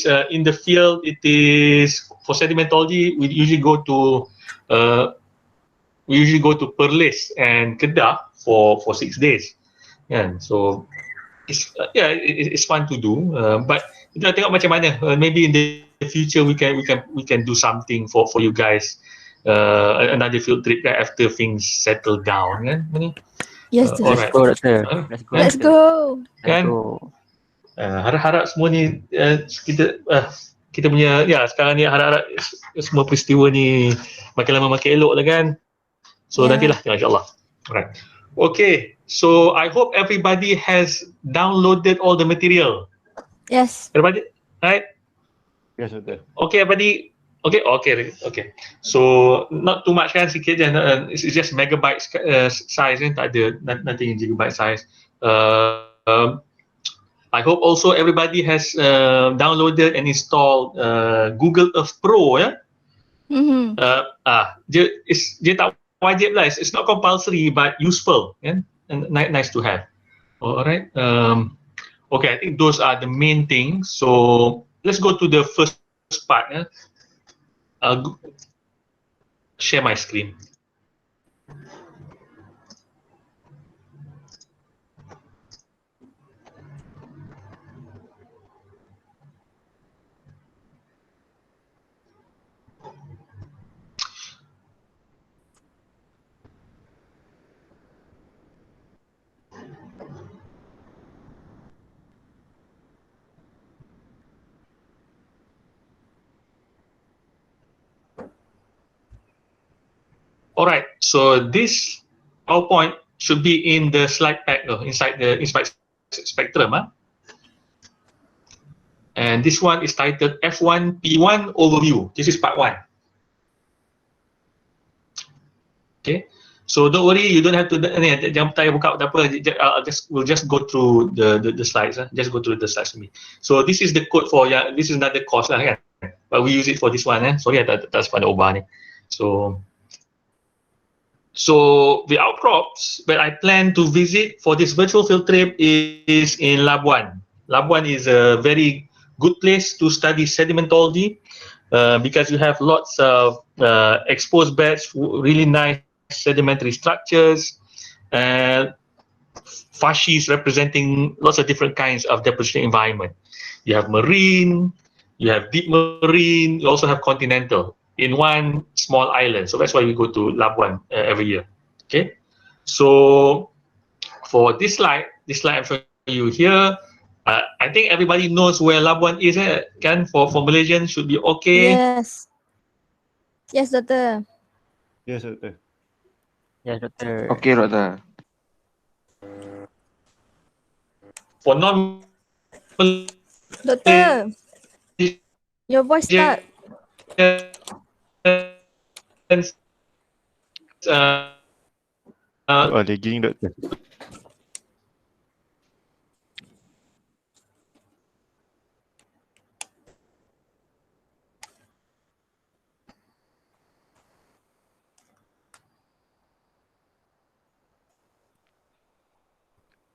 in the field, it is for sedimentology. We usually go to Perlis and Kedah for 6 days. Yeah, so it's fun to do. But kita tengok macam mana. Maybe in the future we can do something for you guys. Another field trip right, after things settle down. Kan? Yes, alright. Let's go, Doctor. Let's go. Kan? Harap-harap semua ni kita punya sekarang ni harap-harap semua peristiwa ni makin lama makin elok lah kan. So nantilah insyaAllah. Alright. Okay, so I hope everybody has downloaded all the material. Yes. Everybody, right? Yes, Doctor. Okay, everybody. Okay. So not too much kan, sikit je. It's just megabyte size kan, tak ada nothing in gigabyte size. I hope also everybody has downloaded and installed Google Earth Pro, ya. Dia tak wajib lah. It's not compulsory, but useful, and nice to have. Alright. Okay, I think those are the main things. So let's go to the first part. Yeah? I'll share my screen. Alright, so this PowerPoint should be in the slide pack, inside Spectrum. And this one is titled F1P1 Overview. This is part 1. Okay, so don't worry, you don't have to jangan payah buka apa. We'll just go through the slides. Just go through the slides for me. So this is the code for this is another course lah kan. But we use it for this one. Sorry, tak sempat ubah ni. So the outcrops that I plan to visit for this virtual field trip is in Labuan. Labuan is a very good place to study sedimentology because you have lots of exposed beds, really nice sedimentary structures, fascies representing lots of different kinds of deposition environment. You have marine, you have deep marine, you also have continental in one small island. So that's why we go to Labuan every year. Okay, so for this slide I'm showing you here. I think everybody knows where Labuan is, kan? For Malaysian should be okay. Yes, Doctor. Yes, Doctor. Yes, Doctor. Okay, Doctor. For non Doctor, your voice stuck. Lagging, Doctor.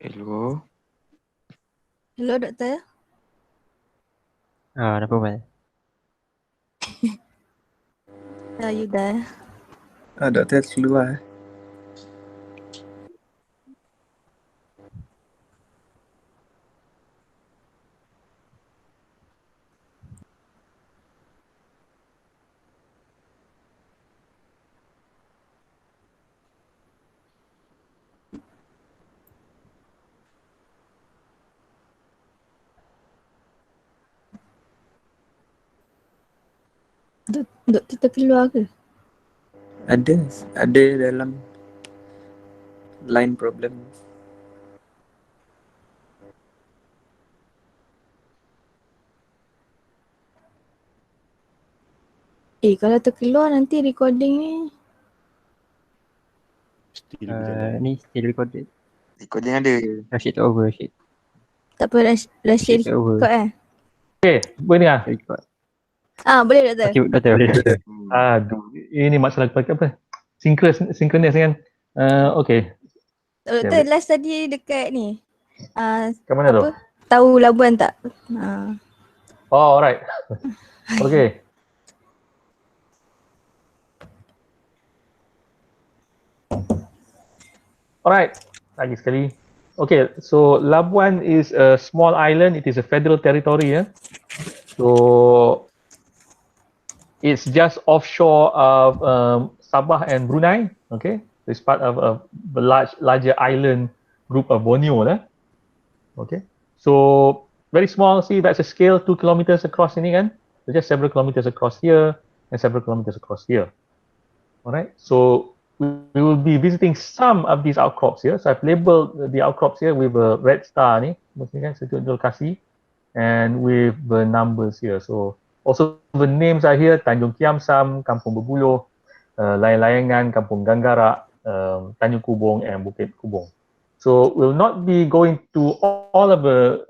Hello. Hello, Doctor. Dah apa? Are you there? Doktor keluar. Doktor terkeluar ke? Ada dalam line problem. Kalau terkeluar nanti recording ni. Ni still recorded. Recording ada. Rashid tak over, Rashid. Tak apa, Rashid over. record Okay, boleh dengar? Record. Boleh, Doktor. Okay, Doctor, boleh, Doctor. Aduh, ini masalah apa? Synchronous kan? Okay. Doktor, last tadi dekat ni. Kat mana tu? Tahu Labuan tak? Oh, all right. Okay. Alright, lagi sekali. Okay, so Labuan is a small island. It is a federal territory. Yeah? So it's just offshore of Sabah and Brunei. Okay, it's part of a larger island group of Borneo. Okay, so very small. See, that's a scale 2 kilometers across ini kan. So just several kilometers across here and several kilometers across here. Alright, so we will be visiting some of these outcrops here. So I've labeled the outcrops here with a red star ni, maksudnya kan setiap lokasi, and with the numbers here. So also the names are here: Tanjung Kiamsam, Kampung Berbuluh, Layang-Layangan, Kampung Ganggara, Tanjung Kubong, and Bukit Kubong. So we'll not be going to all of the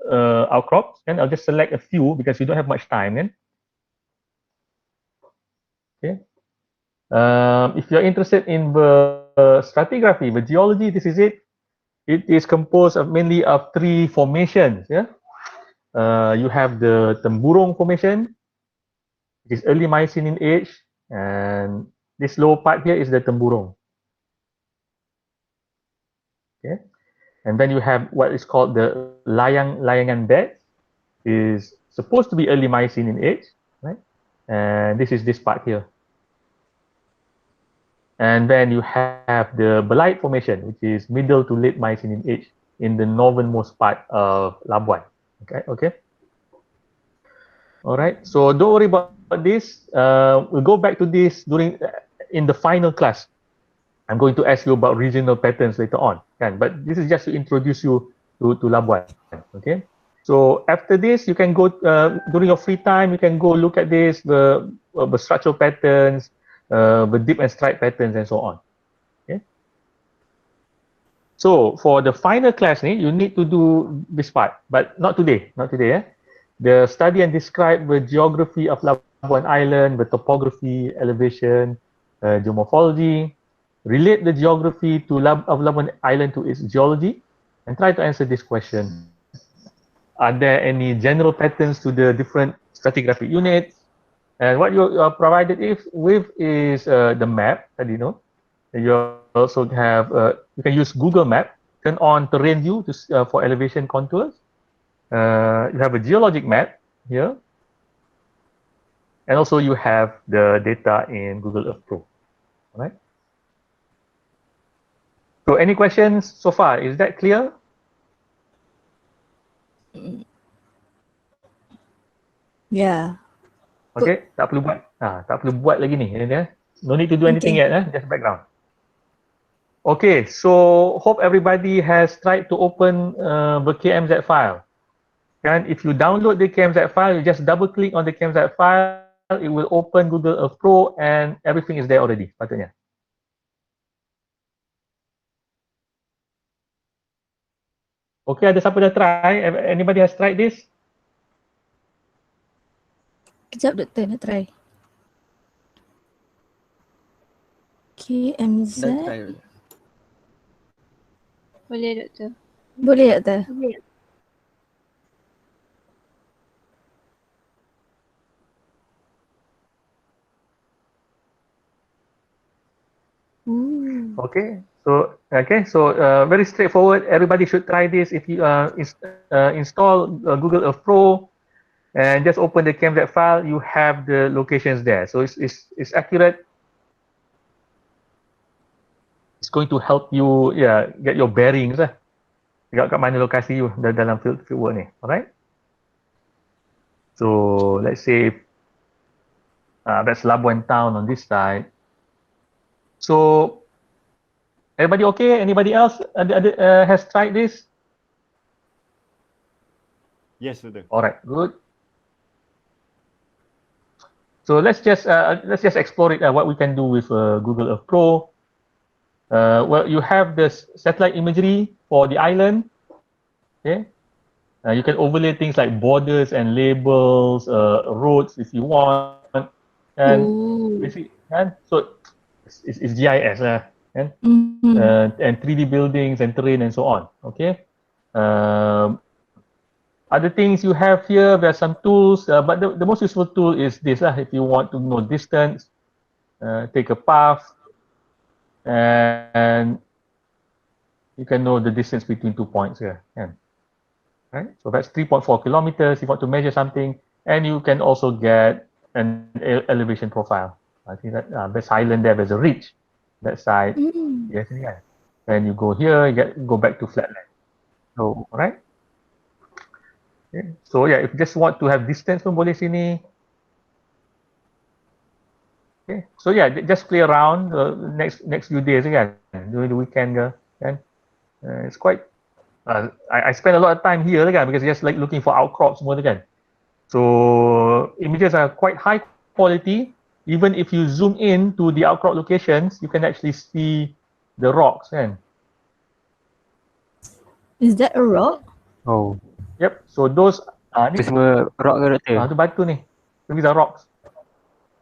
outcrops, and I'll just select a few because we don't have much time. Okay. If you're interested in the stratigraphy, the geology, this is it. It is composed of mainly of 3 formations. Yeah, you have the Temburong formation, which is early Miocene in age, and this lower part here is the Temburong. Okay, and then you have what is called the Layangan bed, is supposed to be early Miocene in age, right? And this is this part here. And then you have the Belait formation, which is middle to late Miocene in age in the northernmost part of Labuan. Okay. All right. So don't worry about this. We'll go back to this during in the final class. I'm going to ask you about regional patterns later on. But this is just to introduce you to Labuan. Okay. So after this, you can go during your free time. You can go look at this, the structural patterns, the dip and strike patterns, and so on. Okay. So for the final class, you need to do this part, but not today. Not today. The study and describe the geography of Labuan Island, the topography, elevation, geomorphology. Relate the geography of Labuan Island to its geology, and try to answer this question. Are there any general patterns to the different stratigraphic units? And what you are provided with is the map, you also have, you can use Google Map, turn on terrain view for elevation contours. You have a geologic map here. And also you have the data in Google Earth Pro. All right. So any questions so far? Is that clear? Yeah. Okay, tak perlu buat lagi ni. No need to do anything yet, just background. Okay, so hope everybody has tried to open the KMZ file. And if you download the KMZ file, you just double click on the KMZ file, it will open Google Earth Pro and everything is there already, patutnya. Okay, ada siapa dah try? Anybody has tried this? Kejap doktor nak try. KMZ. Dah try. Boleh doktor. Boleh doktor? Boleh. Okay, so very straightforward. Everybody should try this. If you install Google Earth Pro and just open the KMZ file, you have the locations there. So it's accurate. It's going to help you, get your bearings lah. Kat mana lokasi you dalam field work ni, alright? So let's say that's Labuan town on this side. So everybody okay? Anybody else has tried this? Yes, betul. Alright, good. So let's just explore it. What we can do with Google Earth Pro. Well, you have the satellite imagery for the island. Okay, you can overlay things like borders and labels, roads if you want, and basically, so it's GIS and 3D buildings and terrain and so on. Okay, Other things you have here, there are some tools, but the most useful tool is this. If you want to know distance, take a path, and you can know the distance between 2 points here. Yeah. Right? So that's 3.4 kilometers. You want to measure something, and you can also get an elevation profile. I think that there's highland there, there's a ridge. That side, yes, yeah. Then you go here, you go back to flatland. Oh, All right. Okay. So yeah, if you just want to have distance pun boleh sini. Okay. So yeah, just play around next few days again during the weekend kan. It's quite. I spend a lot of time here kan because just like looking for outcrops semua tu kan. So images are quite high quality. Even if you zoom in to the outcrop locations, you can actually see the rocks kan. Is that a rock? oh. Yep. So those ni Itu semua rock ke doktor? tu batu ni. These are rocks.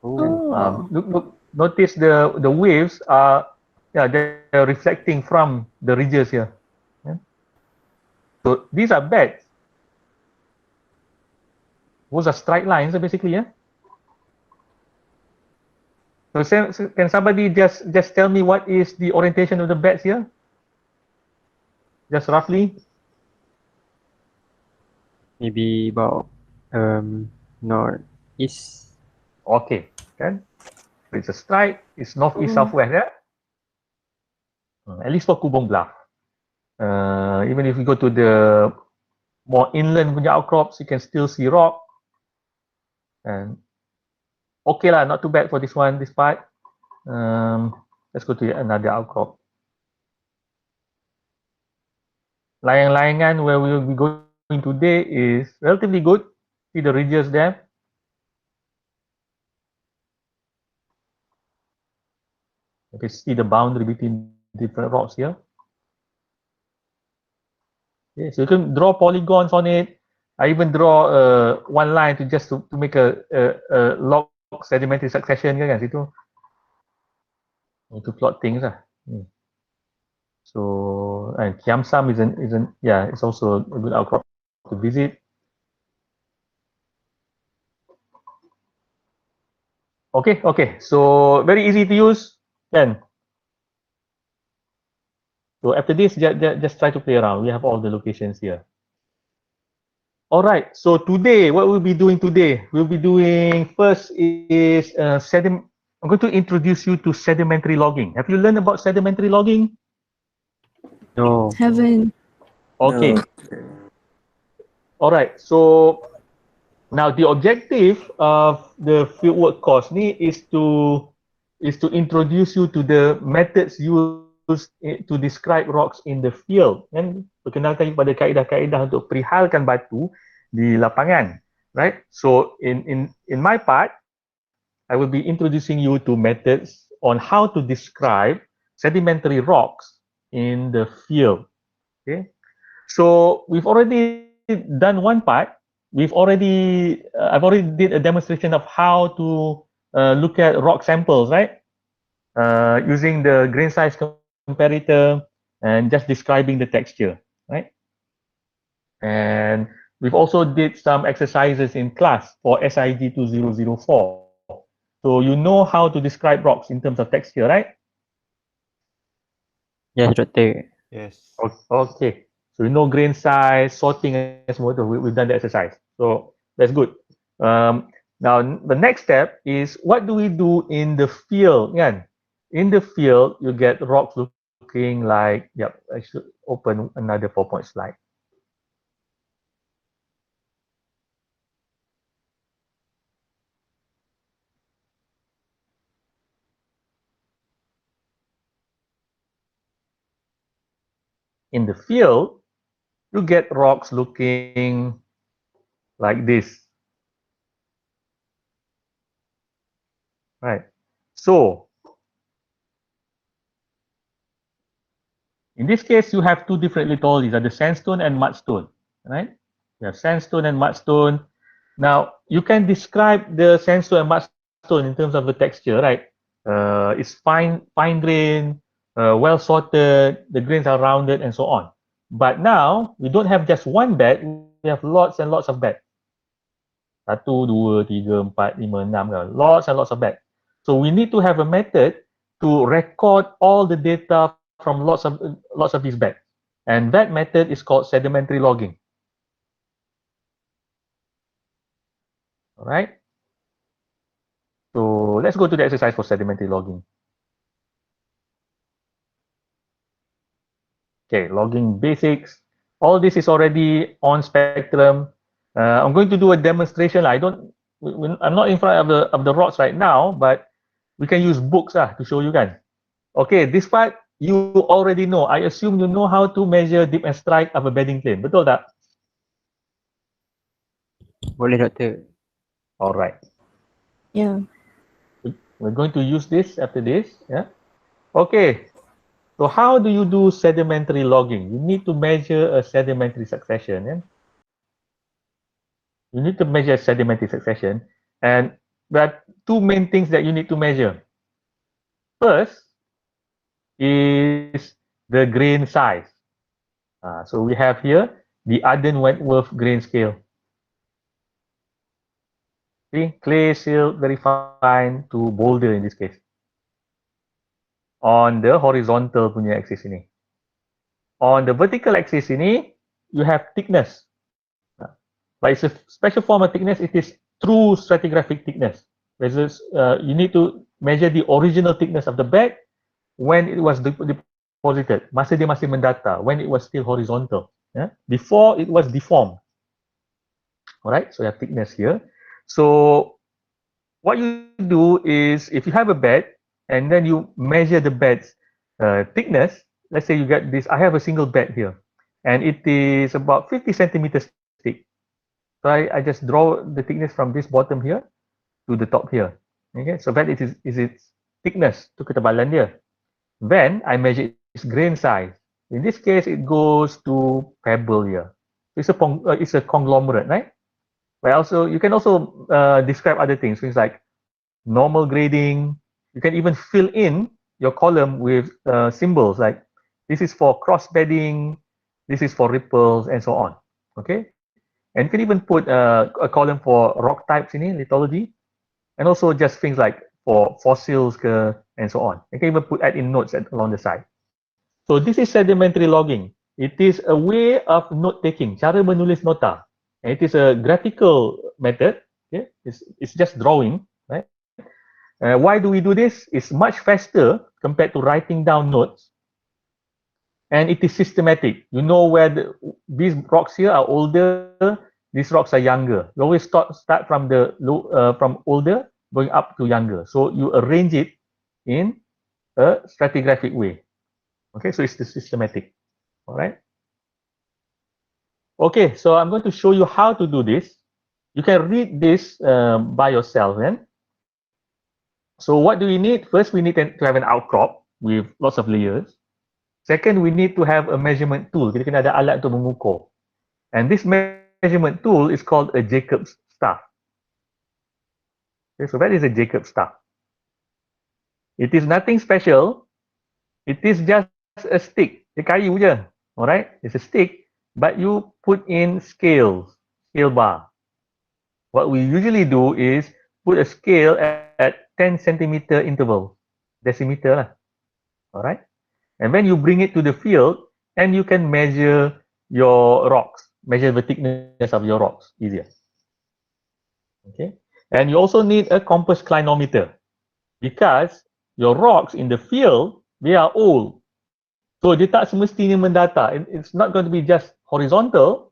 Oh. Oh. Look, notice the waves are, yeah, they're reflecting from the ridges here. Yeah. So these are beds. Those are straight lines basically, yeah. So can somebody just tell me what is the orientation of the beds here? Just roughly. Maybe about north east. Okay, kan? So it's a straight. It's northeast, southwest, yeah. At least for Kubong Bluff. Even if you go to the more inland punya outcrops, you can still see rock. And okay lah, not too bad for this one, this part. Let's go to another outcrop. Layang-layangan where we will be going today is relatively good. See the ridges there. You can see the boundary between different rocks here. Okay, so you can draw polygons on it. I even draw one line to make a log sedimentary succession kan situ. To plot things lah. So and Kiamsam isn't yeah, it's also a good outcrop to visit. Okay. So very easy to use then. So after this, just try to play around. We have all the locations here. All right. So today, what we'll be doing today, we'll be doing first is I'm going to introduce you to sedimentary logging. Have you learned about sedimentary logging? No. Haven't. Okay. No. All right. So now the objective of the fieldwork course ni is to introduce you to the methods used to describe rocks in the field, and perkenalkan kepada kaedah-kaedah untuk perihalkan batu di lapangan, right? So in my part, I will be introducing you to methods on how to describe sedimentary rocks in the field. Okay, so we've already done one part. I've already did a demonstration of how to look at rock samples, right? Using the grain size comparator and just describing the texture, right? And we've also did some exercises in class for SIG 2004. So you know how to describe rocks in terms of texture, right? Yes, doktor. Yes. Okay. So you know grain size, sorting, and semua tu. We've done the exercise. So that's good. Now the next step is what do we do in the field, kan? In the field, you get rocks looking like, yep, I should open another 4-point slide. In the field, you get rocks looking like this. Right. So in this case, you have two different lithologies, the sandstone and mudstone. Right? You have sandstone and mudstone. Now you can describe the sandstone and mudstone in terms of the texture, right? It's fine grain, well sorted, the grains are rounded, and so on. But now we don't have just one bed, we have lots and lots of beds. 1, 2, 3, 4, 5, 6, lots and lots of beds. So we need to have a method to record all the data from lots of these beds. And that method is called sedimentary logging. All right. So let's go to the exercise for sedimentary logging. Okay, logging basics. All this is already on Spectrum. I'm going to do a demonstration. I'm not in front of the rocks right now, but we can use books to show you guys. Okay, this part you already know. I assume you know how to measure dip and strike of a bedding plane. Betul tak? Boleh, Doktor. All right. Yeah. We're going to use this after this. Yeah. Okay. So how do you do sedimentary logging? You need to measure a sedimentary succession. Yeah? You need to measure sedimentary succession. And there are two main things that you need to measure. First is the grain size. So we have here the Arden-Wentworth grain scale. See, clay, silt, very fine to boulder in this case. On the horizontal punya axis ini. On the vertical axis ini, you have thickness. But it's a special form of thickness. It is true stratigraphic thickness. Whereas you need to measure the original thickness of the bed when it was deposited. Masa dia masih mendata, when it was still horizontal. Yeah? Before it was deformed. All right, so you have thickness here. So what you do is, if you have a bed and then you measure the bed's thickness, let's say you get this, I have a single bed here, and it is about 50 centimeters thick. So I just draw the thickness from this bottom here to the top here. Okay, so that is its thickness, to ketebalan dia. Then I measure its grain size. In this case, it goes to pebble here. It's a conglomerate, right? But also, you can also describe other things like normal grading. You can even fill in your column with symbols like this is for cross bedding, this is for ripples, and so on. Okay, and you can even put a column for rock types in lithology, and also just things like for fossils and so on. You can even add in notes along the side. So this is sedimentary logging. It is a way of note taking, cara menulis nota. And it is a graphical method. Okay? It's just drawing, right? Why do we do this? It's much faster compared to writing down notes. And it is systematic. You know where these rocks here are older, these rocks are younger. You always start from from older going up to younger. So you arrange it in a stratigraphic way. Okay, so it's the systematic. All right. Okay, so I'm going to show you how to do this. You can read this by yourself then. So what do we need? First, we need to have an outcrop with lots of layers. Second, we need to have a measurement tool. Kita kena ada alat untuk mengukur. And this measurement tool is called a Jacob's staff. Okay, so that is a Jacob's staff. It is nothing special. It is just a stick. Dia kayu je. Alright? It's a stick, but you put in scale bar. What we usually do is put a scale at 10 centimeter interval. Decimeter lah. Alright? And then you bring it to the field and you can measure your rocks, measure the thickness of your rocks easier. Okay. And you also need a compass clinometer because your rocks in the field, they are old. So dia tak semestinya mendata. It's not going to be just horizontal.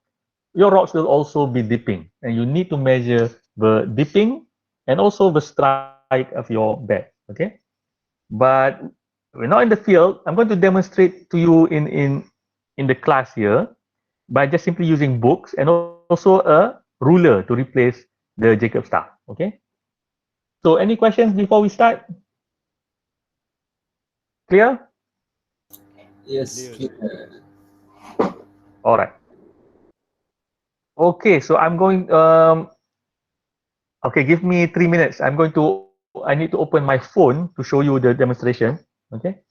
Your rocks will also be dipping. And you need to measure the dipping and also the strike of your bed. Okay. But we're not in the field. I'm going to demonstrate to you in the class here by just simply using books and also a ruler to replace the Jacob staff. Okay. So any questions before we start? Clear? Yes. All right. Okay. So I'm going. Okay. Give me 3 minutes. I need to open my phone to show you the demonstration. Okay.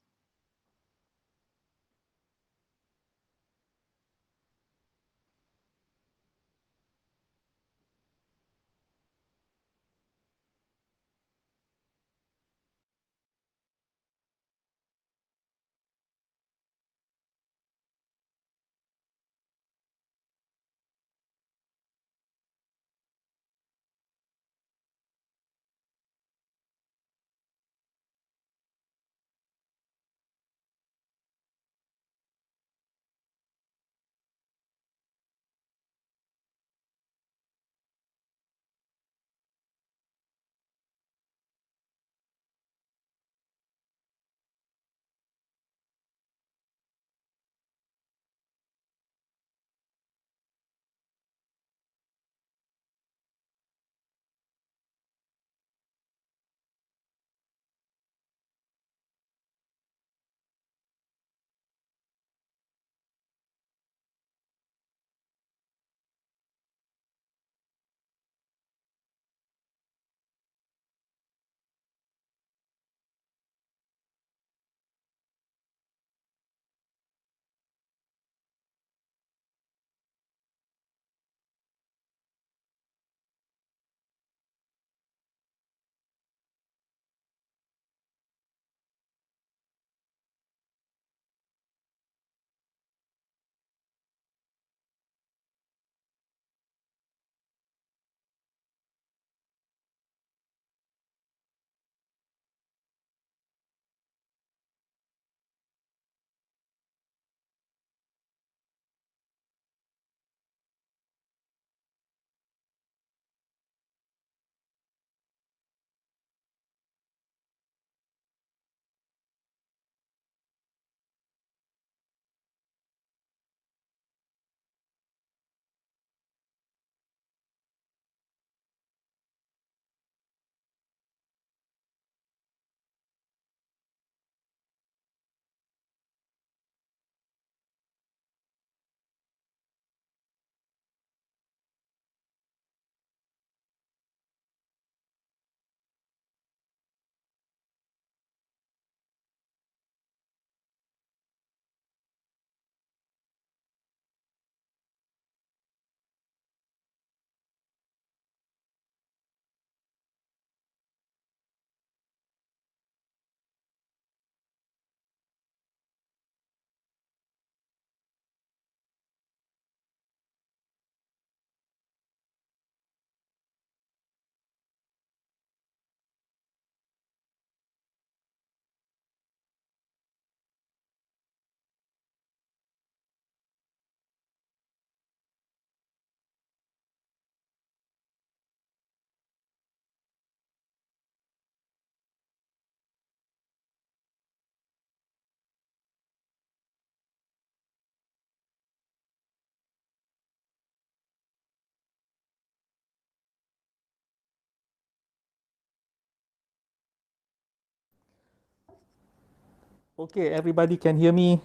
Okay, everybody can hear me?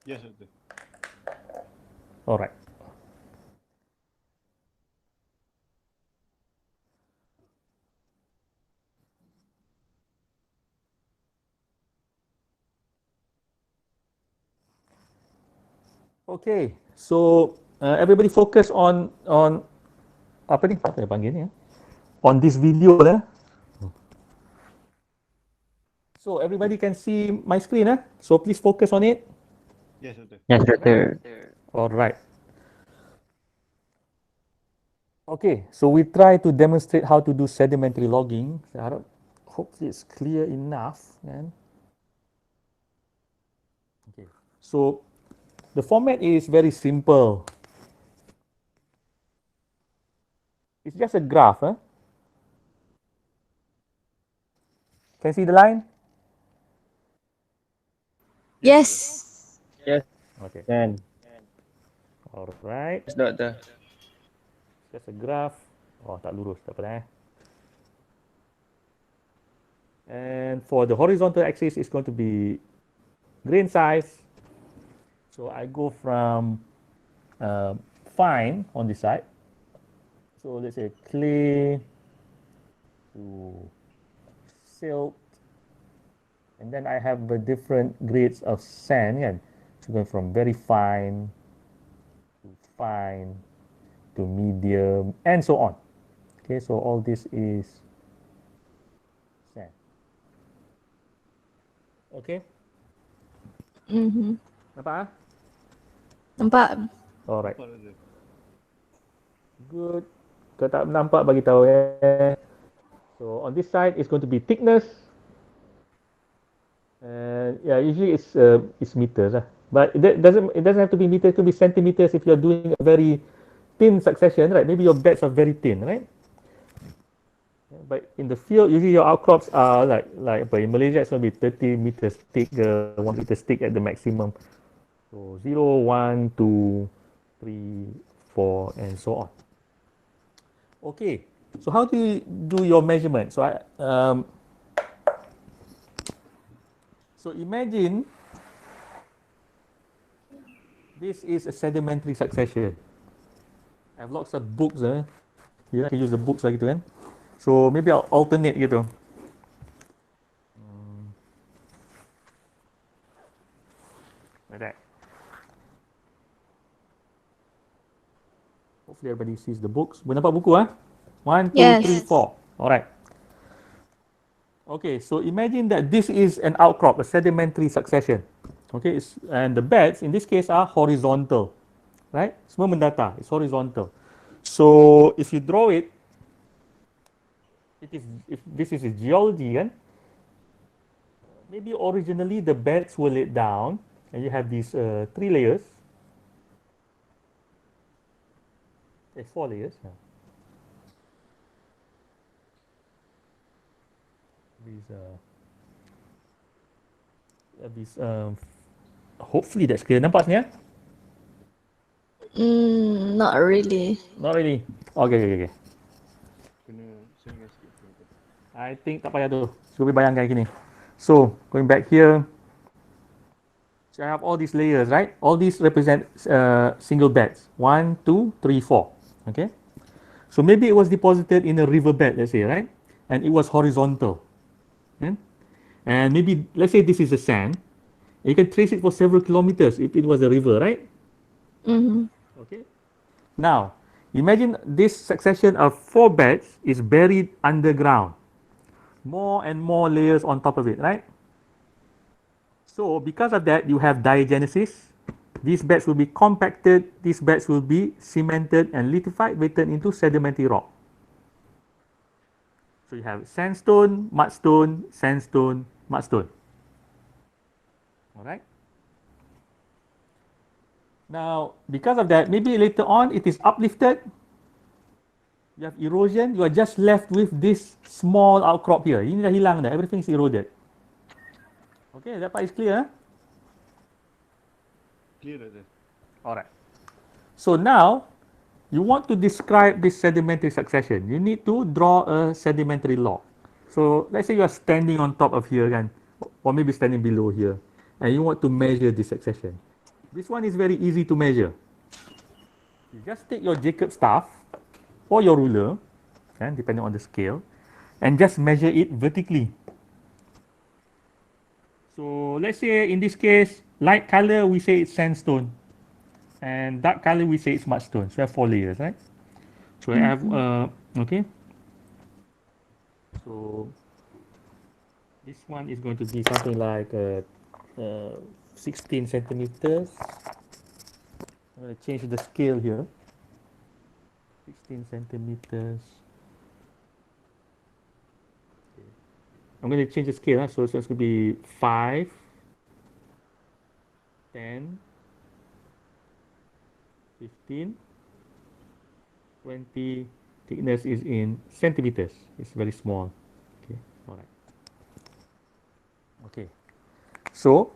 Yes, Doctor. All right. Okay, so everybody focus on apa ni? Apa saya panggil ni? On this video lah. So everybody can see my screen, eh? So please focus on it. Yes, Doctor. Yes, Doctor. All right. Okay, so we try to demonstrate how to do sedimentary logging. Hopefully it's clear enough. Kan? Okay, so the format is very simple. It's just a graph. Huh? Can you see the line? Yes. Yes, Okay. can. All right. Yes, Doctor. Just a graph. Oh, tak lurus. Tak apa. And for the horizontal axis, it's going to be grain size. So I go from fine on this side. So let's say clay to silt. And then I have the different grades of sand. Kan? So going from very fine to medium and so on. Okay, so all this is sand. Okay, Mhm. nampak? Nampak? Alright, Nampak, Doctor. good. Kalau tak nampak bagi tahu ya. So on this side it's going to be thickness. And yeah, usually it's meters lah. But it doesn't have to be meters. It could be centimeters if you're doing a very thin succession, right? Maybe your beds are very thin, right? But in the field, usually your outcrops are like in Malaysia, it's going to be 30 meters thick, 1 meter thick at the maximum. So 0, 1, 2, 3, 4, and so on. Okay, so how do you do your measurement? So imagine this is a sedimentary succession. I have lots of books. You can use the books like gitu kan. So maybe I'll alternate gitu. Like that. Hopefully everybody sees the books. Boleh nampak buku ah? 1, 2, Yes. 3, 4. Alright. Okay, so imagine that this is an outcrop, a sedimentary succession. Okay, and the beds in this case are horizontal. Right? Semua mendata, it's horizontal. So if you draw it, if this is a geology, kan? Maybe originally the beds were laid down and you have these 3 layers. 4 layers. These hopefully that's clear. Nampak sini ya? Not really. Not really. Okay. Kena sengah sikit, Doctor. I think tak payah tu. Cuba bayangkan gini. So going back here. So I have all these layers, right? All these represent single beds. 1, 2, 3, 4. Okay. So maybe it was deposited in a riverbed, let's say, right? And it was horizontal. Okay? And maybe, let's say this is a sand. You can trace it for several kilometers if it was a river, right? Mhm. Okay. Now, imagine this succession of 4 beds is buried underground. More and more layers on top of it, right? So, because of that, you have diagenesis. These beds will be compacted, these beds will be cemented and lithified, written into sedimentary rock. So, you have sandstone, mudstone, sandstone, mudstone. All right. Now, because of that, maybe later on it is uplifted. You have erosion. You are just left with this small outcrop here. Ini dah hilang dah. Everything is eroded. Okay, that part is clear. Huh? Clear, Doctor. Alright. So now, you want to describe this sedimentary succession. You need to draw a sedimentary log. So let's say you are standing on top of here, kan? or maybe standing below here, and you want to measure the succession. This one is very easy to measure. You just take your Jacob staff or your ruler, and depending on the scale, and just measure it vertically. So let's say in this case, light color we say it's sandstone, and dark color we say it's mudstone. So I have 4 layers, right? So I have okay. So this one is going to be something like 16 centimeters. I'm going to change the scale here. 16 centimeters. Okay. I'm going to change the scale. So it's going to be 5, 10, 15, 20. Thickness is in centimeters. It's very small. Okay, all right. Okay. So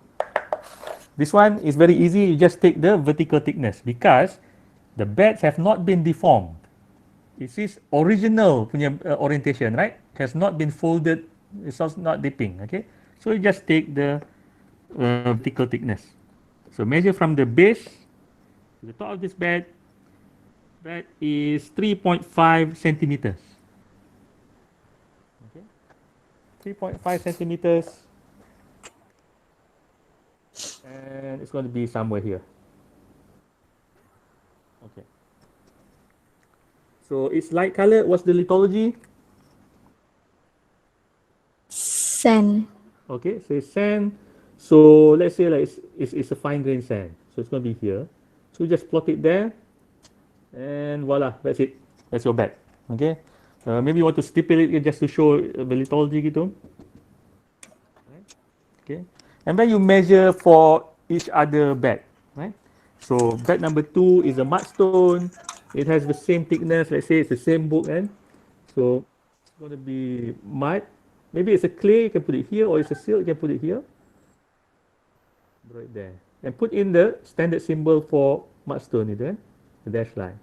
this one is very easy. You just take the vertical thickness because the beds have not been deformed. This is original punya orientation, right? Has not been folded. It's also not dipping. Okay. So you just take the vertical thickness. So measure from the base to the top of this bed. That is 3.5 centimeters. Okay. 3.5 centimeters. And it's going to be somewhere here. Okay. So it's light color. What's the lithology? Sand. Okay, so it's sand. So let's say like it's a fine grain sand. So it's going to be here. So you just plot it there. And voila, that's it. That's your bed. Okay. Maybe you want to stipulate it just to show the lithology gitu. Okay. And then you measure for each other bed, right? So bed number 2 is a mudstone. It has the same thickness. Let's say it's the same book, and so it's going to be mud. Maybe it's a clay. You can put it here, or it's a silt. You can put it here, right there, and put in the standard symbol for mudstone, the dash line.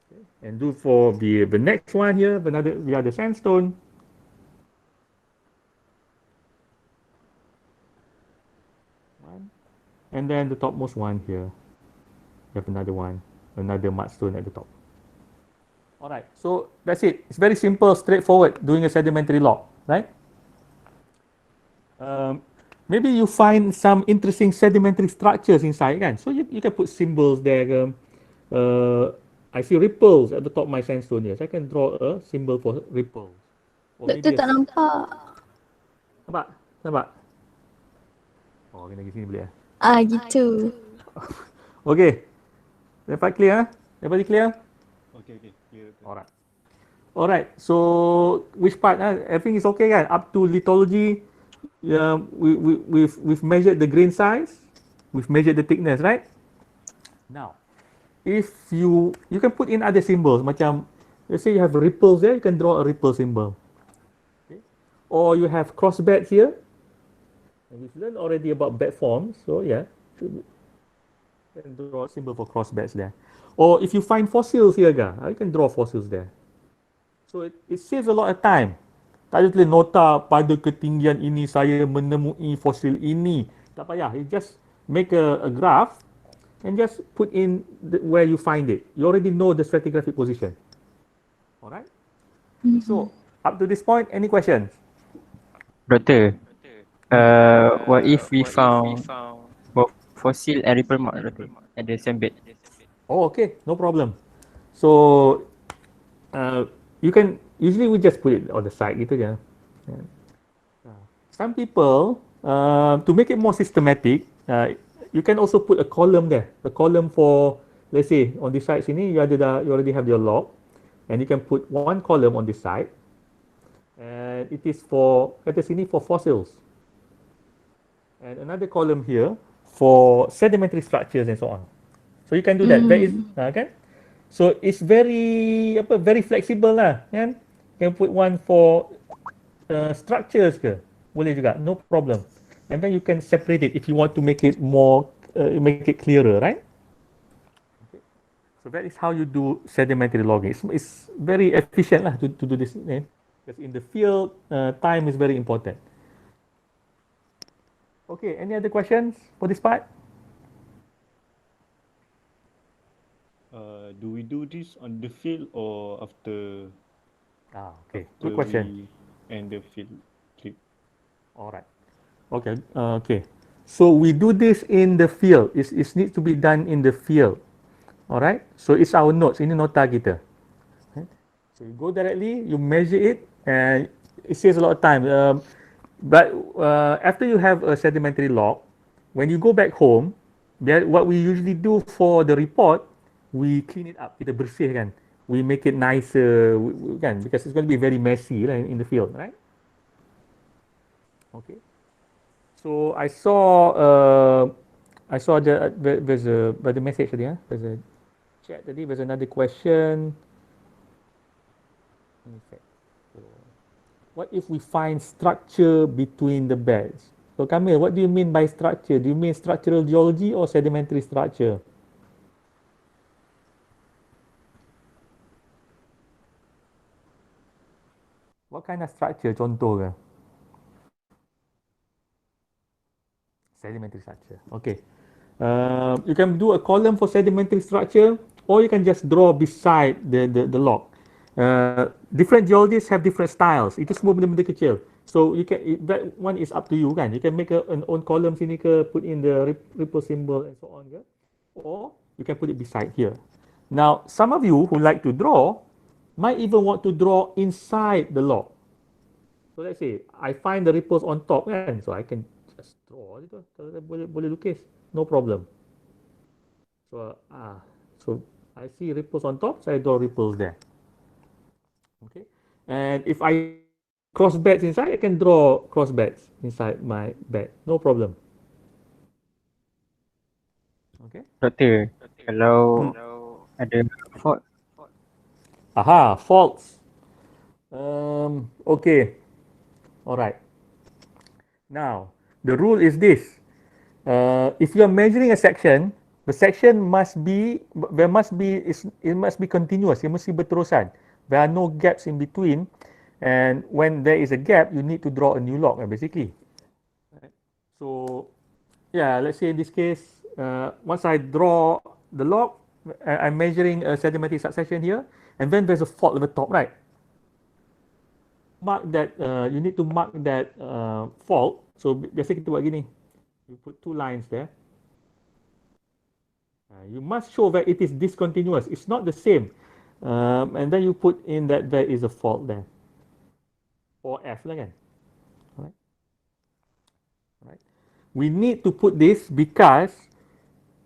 Okay. And do for the next one here. We have the sandstone. And then the topmost one here, you have another one, another mudstone at the top. All right, so that's it. It's very simple, straightforward, doing a sedimentary log, right? Maybe you find some interesting sedimentary structures inside, kan? So you can put symbols there. I see ripples at the top of my sandstone here. So I can draw a symbol for ripples. Or Doktor tak nampak. Nampak? Nampak? Oh, kena pergi sini boleh. Gitu. Okay. Dapat clear? Everybody clear? Okay, clear. Alright. Alright. So which part? Everything is okay, kan? Up to lithology. We've measured the grain size. We've measured the thickness, right? Now, if you can put in other symbols, macam let's say you have ripples there, you can draw a ripple symbol. Okay. Or you have cross beds here. And we've learned already about bed forms, so yeah, you can draw a symbol for cross beds there. Or if you find fossils here, you can draw fossils there. So it saves a lot of time. Tak ada tulis nota pada ketinggian ini saya menemui fosil ini. Tak payah, you just make a graph and just put in where you find it. You already know the stratigraphic position. Alright? So, up to this point, any questions? Doctor, what if we found both fossil and ripple mark, Doctor, at the same bed? Oh, okay, no problem. So, you can, usually we just put it on the side gitu je. Some people, to make it more systematic, you can also put a column there. A column for, let's say, on this side sini, you already have your log. And you can put one column on this side. And it is for, kata sini, for fossils. And another column here for sedimentary structures and so on. So you can do that. That is, kan? So it's very flexible lah, kan? You can put one for structures ke, boleh juga, no problem. And then you can separate it if you want to make it more, make it clearer, right? Okay. So that is how you do sedimentary logging. It's very efficient lah to do this. Because in the field, time is very important. Okay, any other questions for this part? Do we do this on the field or Okay, good after question. we end the field trip? All right. Okay, okay. So we do this in the field. It needs to be done in the field. All right. So it's our notes. Ini nota kita. Okay. So you go directly, you measure it, and it saves a lot of time. But after you have a sedimentary log, when you go back home, what we usually do for the report, we clean it up. Kita bersihkan. We make it nicer, kan? Because it's going to be very messy lah in the field, right? Okay. So I saw there's a by the message tadi, there's a chat tadi. There's another question. Let me check. What if we find structure between the beds? So Kamil, what do you mean by structure? Do you mean structural geology or sedimentary structure? What kind of structure contoh ke? Sedimentary structure. Okay. You can do a column for sedimentary structure, or you can just draw beside the log. Different geologists have different styles. Itu semua benda-benda kecil. So you can that one is up to you kan. You can make an own column sini ke, put in the ripple symbol and so on ke, or you can put it beside here. Now, some of you who like to draw might even want to draw inside the log. So let's say I find the ripples on top kan, so I can just draw itu. Kalau boleh lukis, no problem. So so I see ripples on top, so I draw ripples there. Okay, and if I cross beds inside, I can draw cross beds inside my bed, no problem. Okay. Doktor, kalau Hmm. ada fault, Aha, faults. Okay. All right. Now the rule is this: if you are measuring a section, the section must be it must be continuous. It must be berterusan. There are no gaps in between, and when there is a gap, you need to draw a new log. Basically, so yeah, let's say in this case, once I draw the log, I'm measuring a sedimentary succession here, and then there's a fault at the top, right? Mark that. You need to mark that fault. So biasa kita buat gini. You put two lines there. You must show that it is discontinuous. It's not the same. And then you put in that there is a fault there. Or F lah kan. Alright. Alright. We need to put this because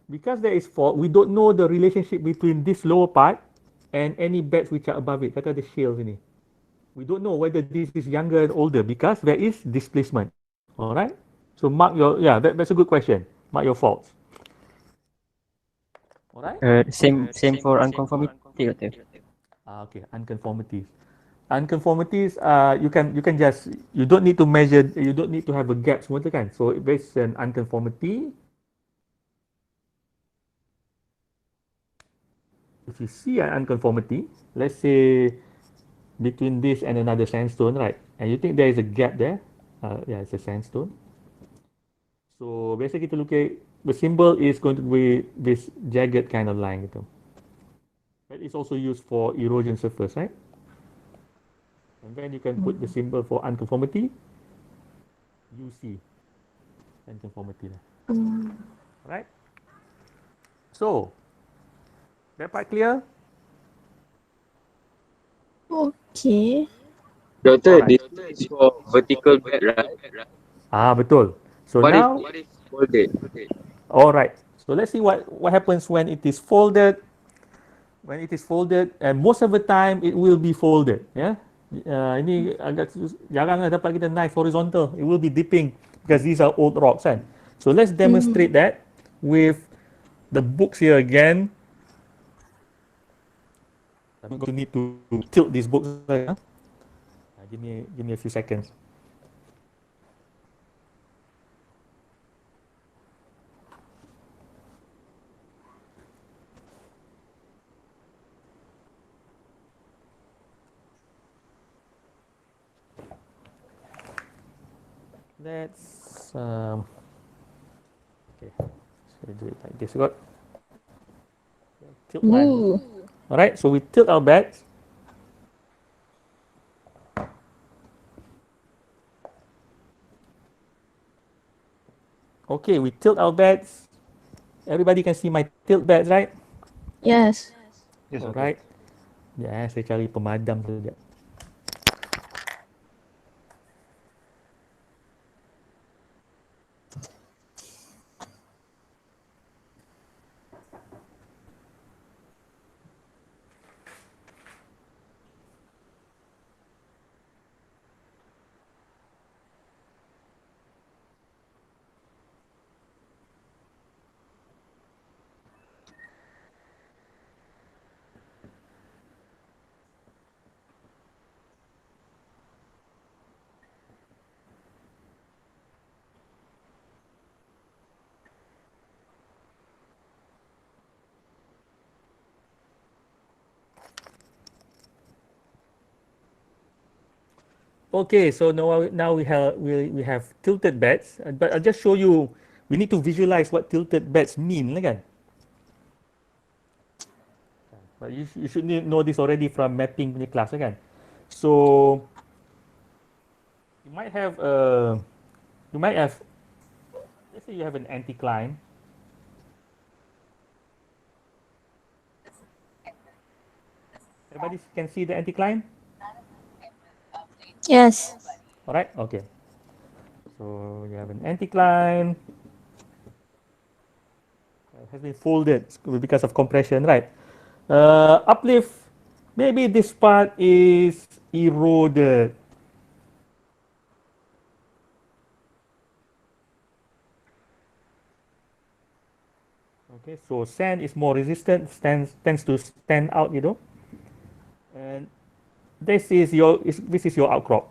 there is fault, we don't know the relationship between this lower part and any beds which are above it. Kata ada shales ini. We don't know whether this is younger and older because there is displacement. Alright. So mark your, that's a good question. Mark your faults. Alright. same for unconformity, doktor. Okay, unconformities. Unconformities, you can just, you don't need to measure, you don't need to have a gap semua tu kan. So if there's an unconformity, if you see an unconformity, let's say between this and another sandstone, right? And you think there is a gap there, yeah, it's a sandstone. So biasa kita look at the symbol is going to be this jagged kind of line gitu. That is also used for erosion surface, right? And then you can put the symbol for unconformity, UC, unconformity lah. Right? So, that part clear? Okay. Doctor, Alright. this is for vertical bed, right? Betul. So What now, if folded? alright. So let's see what happens when it is folded. When it is folded, and most of the time it will be folded. Yeah. Ini agak jarang lah dapat kita nice horizontal. It will be dipping because these are old rocks kan. So let's demonstrate that with the books here again. I'm going to need to tilt these books. Give me a few seconds. let's okay. So we do it like this. Got tilt my. Ooh. All right. So we tilt our beds. Okay, we tilt our beds. Everybody can see my tilt beds, right? Yes. Yes, Doctor. Alright. Ya, saya cari pemadam sekejap. Okay, so now we have tilted beds, but I'll just show you. We need to visualize what tilted beds mean, lah kan? But you should know this already from mapping punya class, lah kan? So you might have you might have, let's say you have an anticline. Everybody can see the anticline? Yes. All right. Okay. So you have an anticline. It has been folded because of compression, right? Uplift. Maybe this part is eroded. Okay, so sand is more resistant, tends to stand out, and this is your outcrop.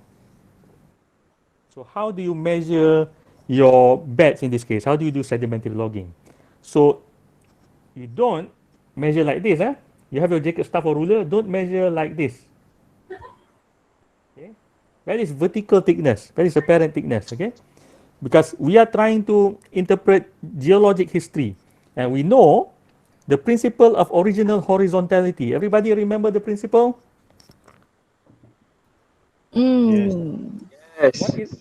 So how do you measure your beds in this case? How do you do sedimentary logging? So you don't measure like this, eh? You have your jacket staff or ruler, don't measure like this. Okay? That is vertical thickness, that is apparent thickness, okay? Because we are trying to interpret geologic history, and we know the principle of original horizontality. Everybody remember the principle? Yes. What Yes. is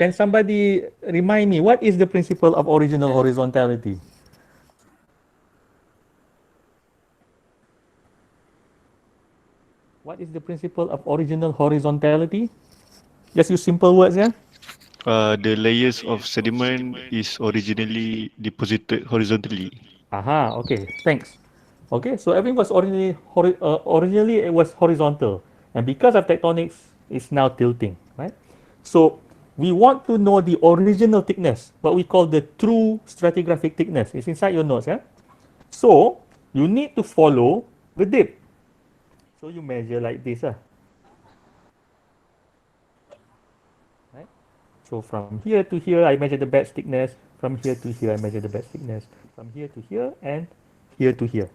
can somebody remind me what is the principle of original horizontality? What is the principle of original horizontality? Just use simple words, yeah? The layers of sediment is originally deposited horizontally. Aha, okay, thanks. Okay, so everything was originally it was horizontal, and because of tectonics, it's now tilting, right? So we want to know the original thickness, what we call the true stratigraphic thickness. It's inside your notes, yeah? So you need to follow the dip. So you measure like this, right? So from here to here, I measure the bed thickness. From here to here, I measure the bed thickness. From here to here and here to here.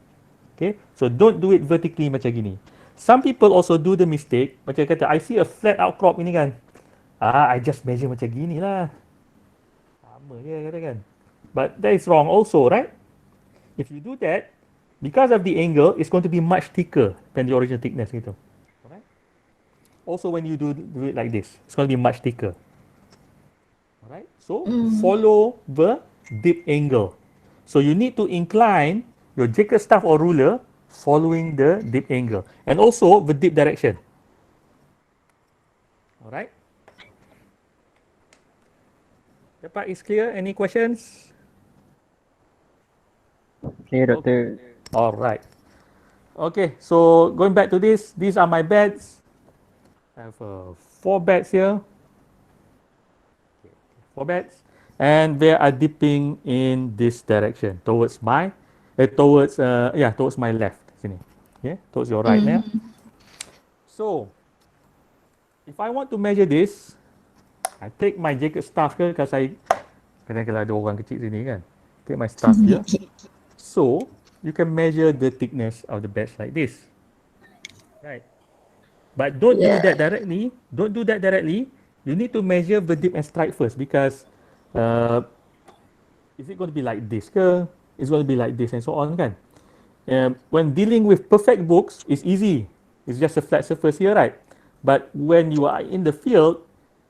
Okay, so don't do it vertically macam gini. Some people also do the mistake, macam kata, I see a flat outcrop ini kan. I just measure macam gini lah. Sama je kata kan. But that is wrong also, right? If you do that, because of the angle, it's going to be much thicker than the original thickness gitu. Alright? Also when you do it like this, it's going to be much thicker. Alright? So follow the dip angle. So you need to incline your jacket staff or ruler following the dip angle and also the dip direction. Alright? The part is clear. Any questions? Clear, Doctor. Alright. Okay, so going back to this, these are my beds. I have 4 beds here. 4 beds. And they are dipping in this direction towards my towards my left sini. Yeah, towards your right now. So if I want to measure this, I take my jacket staff ke, because I kadang-kadang ada orang kecil sini kan. Take my staff here. So you can measure the thickness of the beds like this. Right. But don't do that directly. Don't do that directly. you need to measure the dip and strike first, because is it going to be like this? It's going to be like this and so on, kan? When dealing with perfect books, it's easy. It's just a flat surface here, right? But when you are in the field,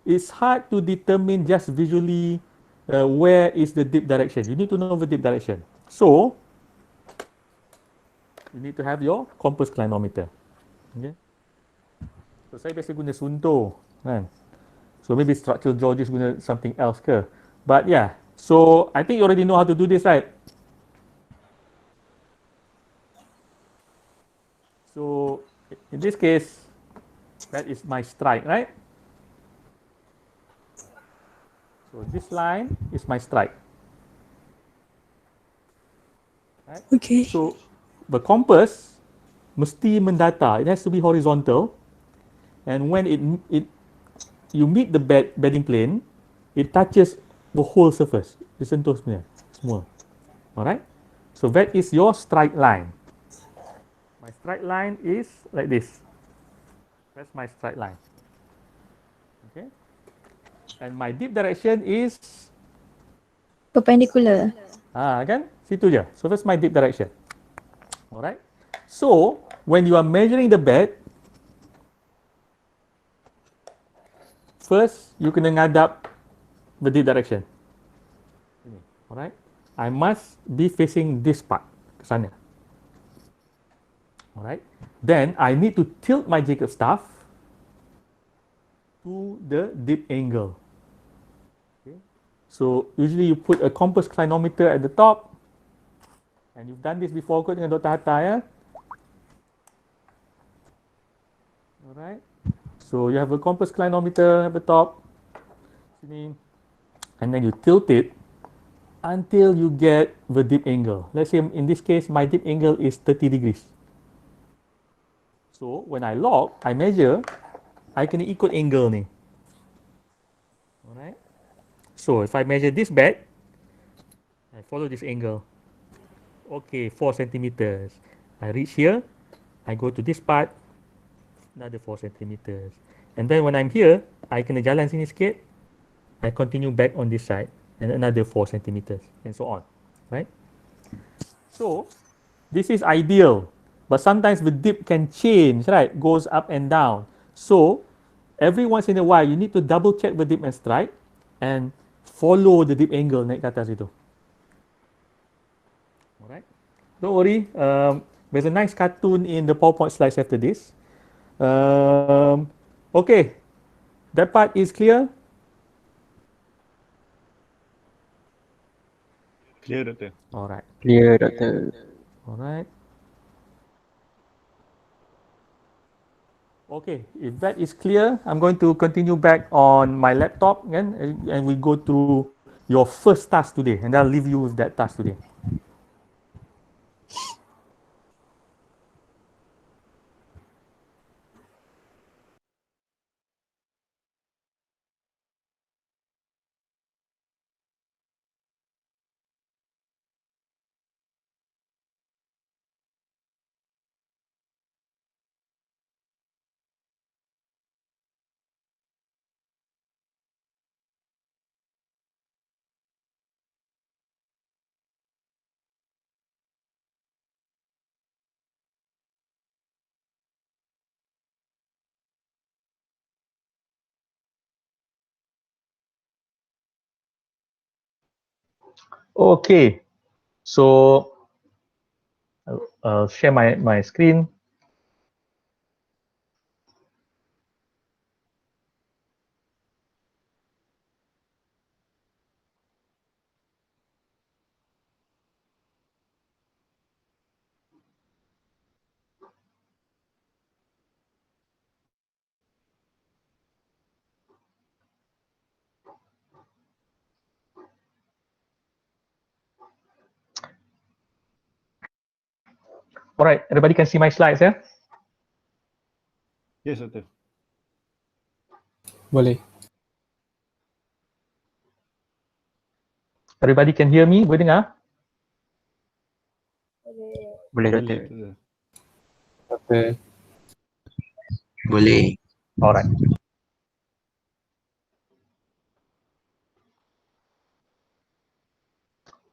it's hard to determine just visually where is the dip direction. You need to know the dip direction. So, you need to have your compass clinometer. Okay? So, saya biasa guna sunto, kan? So, maybe structural geologists guna something else ke. But yeah, so I think you already know how to do this, right? So, in this case, that is my strike, right? So this line is my strike. Right? Okay. So the compass mesti mendata. It has to be horizontal, and when you meet the bedding plane, it touches the whole surface. Dia sentuh semua. Alright. So that is your strike line. My strike line is like this. That's my strike line. Okay. And my dip direction is Perpendicular. kan? Situ je. So that's my dip direction. Alright. So when you are measuring the bed, first you kena ngadap the dip direction. Alright. I must be facing this part ke sana. Alright. Then I need to tilt my Jacob staff to the dip angle. Okay. So usually you put a compass clinometer at the top, and you've done this before kot dengan Dr. Hatta, ya. Alright. So you have a compass clinometer at the top, sini, and then you tilt it until you get the dip angle. Let's say in this case my dip angle is 30 degrees. So when I log, I measure, I kena ikut angle ni. Alright. So if I measure this bed, I follow this angle. Okay, 4 centimeters. I reach here, I go to this part, another 4 centimeters. And then when I'm here, I kena jalan sini sikit, I continue back on this side, and another 4 centimeters, and so on. Right? So, this is ideal. But sometimes the dip can change, right? Goes up and down. So, every once in a while, you need to double check the dip and strike, and follow the dip angle naik ke atas itu. Alright? Don't worry. There's a nice cartoon in the PowerPoint slides after this. Okay. That part is clear? Clear, Doctor. Alright. Clear, Doctor. Alright. Okay, if that is clear, I'm going to continue back on my laptop again, and we go through your first task today, and I'll leave you with that task today. Okay, so I'll share my screen. All right, everybody can see my slides, yeah? Yes, Doctor. Boleh. Everybody can hear me? Boleh dengar? Boleh, Boleh, Doctor. Doctor. Okay. Boleh. All right.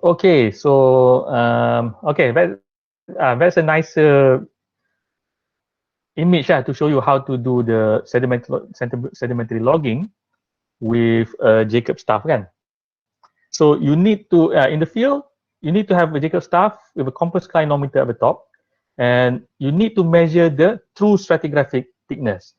Okay, so that's a nicer image to show you how to do the sedimentary logging with Jacob staff kan. So you need to in the field you need to have a Jacob staff with a compass clinometer at the top, and you need to measure the true stratigraphic thickness,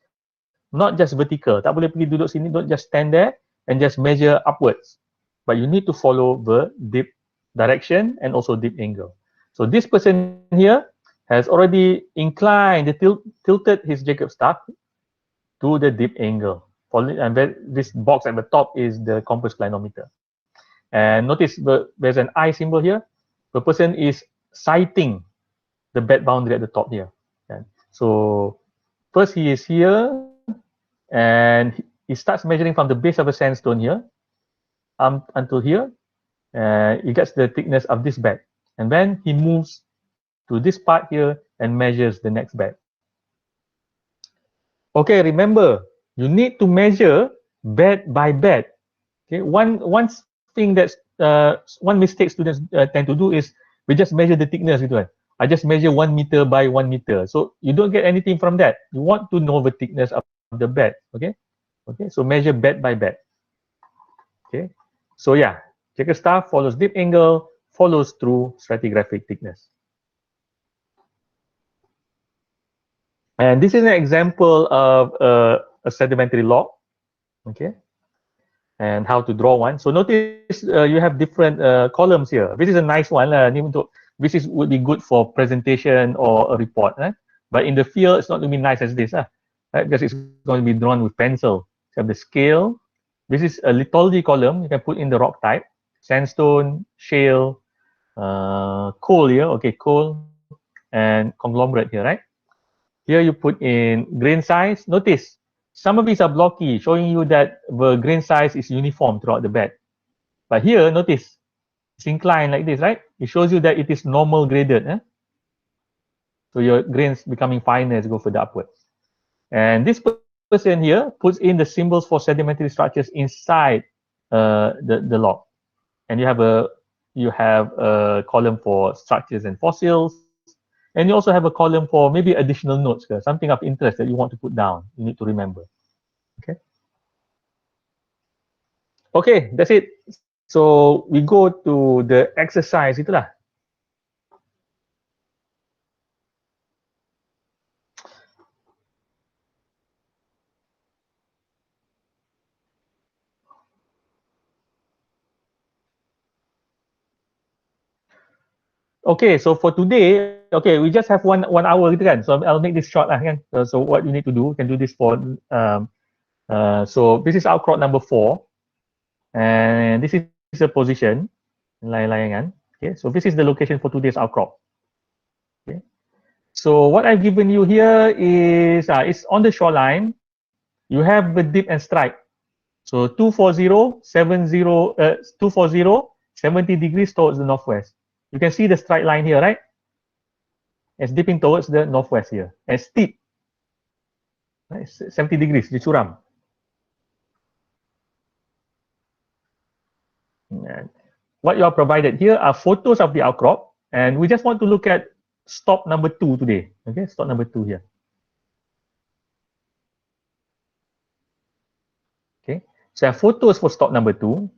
not just vertical. Tak boleh pergi duduk sini, don't just stand there and just measure upwards, but you need to follow the dip direction and also dip angle. So this person here has already inclined, tilted his Jacob staff to the dip angle. And this box at the top is the compass clinometer. And notice there's an I symbol here. The person is sighting the bed boundary at the top here. Okay. So first he is here, and he starts measuring from the base of the sandstone here until here. He gets the thickness of this bed. And then he moves to this part here and measures the next bed. Okay, remember, you need to measure bed by bed. Okay, one thing that's one mistake students tend to do is we just measure the thickness gitu kan. I just measure 1 meter by 1 meter. So you don't get anything from that. You want to know the thickness of the bed. Okay, okay. So measure bed by bed. Okay. So yeah, Jacob staff follows dip angle, follows through stratigraphic thickness. And this is an example of a sedimentary log. Okay. And how to draw one. So notice you have different columns here. This is a nice one. This would be good for presentation or a report. But in the field, it's not going to be nice as this. Because it's going to be drawn with pencil. So you have the scale. This is a lithology column. You can put in the rock type. Sandstone, shale, coal here. Okay, coal and conglomerate here, right? Here you put in grain size. Notice some of these are blocky, showing you that the grain size is uniform throughout the bed. But here, notice, it's inclined like this, right? It shows you that it is normal graded. So your grains becoming finer as you go further upwards. And this person here puts in the symbols for sedimentary structures inside the log. And you have a column for structures and fossils. And you also have a column for maybe additional notes, something of interest that you want to put down. You need to remember. Okay. Okay, that's it. So we go to the exercise itulah. Okay, so for today, okay, we just have one hour gitu kan. So I'll make this short lah kan. So what you need to do, you can do this for so this is outcrop number 4, and this is the position layangan. Okay, so this is the location for today's outcrop. Okay, so what I've given you here is it's on the shoreline. You have the dip and strike. So 240, 70 degrees towards the northwest. You can see the straight line here, right? It's dipping towards the northwest here. And steep, right? 70 degrees, dia curam. And what you are provided here are photos of the outcrop, and we just want to look at stop number 2 today. Okay, stop number 2 here. Okay, so I have photos for stop number 2.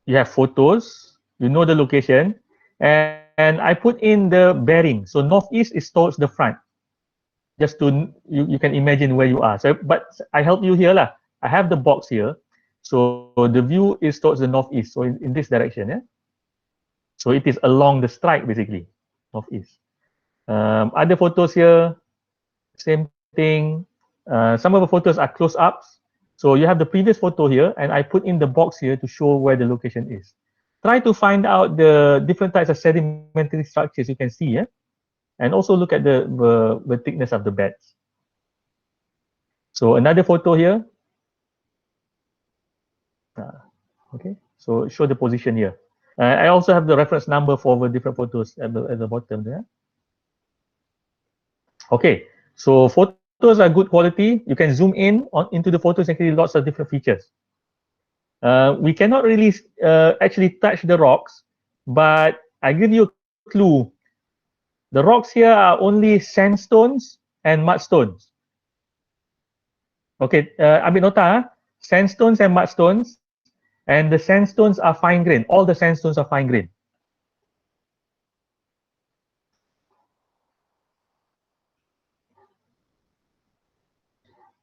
You have photos, you know the location, and I put in the bearing. So northeast is towards the front. Just to you can imagine where you are. So, but I help you here lah. I have the box here, so the view is towards the northeast. So in this direction, yeah. So it is along the strike basically, northeast. Other photos here, same thing. Some of the photos are close-ups. So you have the previous photo here, and I put in the box here to show where the location is. Try to find out the different types of sedimentary structures you can see, yeah? And also look at the thickness of the beds. So another photo here. Okay, so show the position here. I also have the reference number for the different photos at the bottom there. Okay, so photos are good quality. You can zoom in into the photos and see lots of different features. We cannot really actually touch the rocks, but I give you a clue. The rocks here are only sandstones and mudstones. Okay, ambil nota, sandstones and mudstones, and the sandstones are fine grain. All the sandstones are fine grain.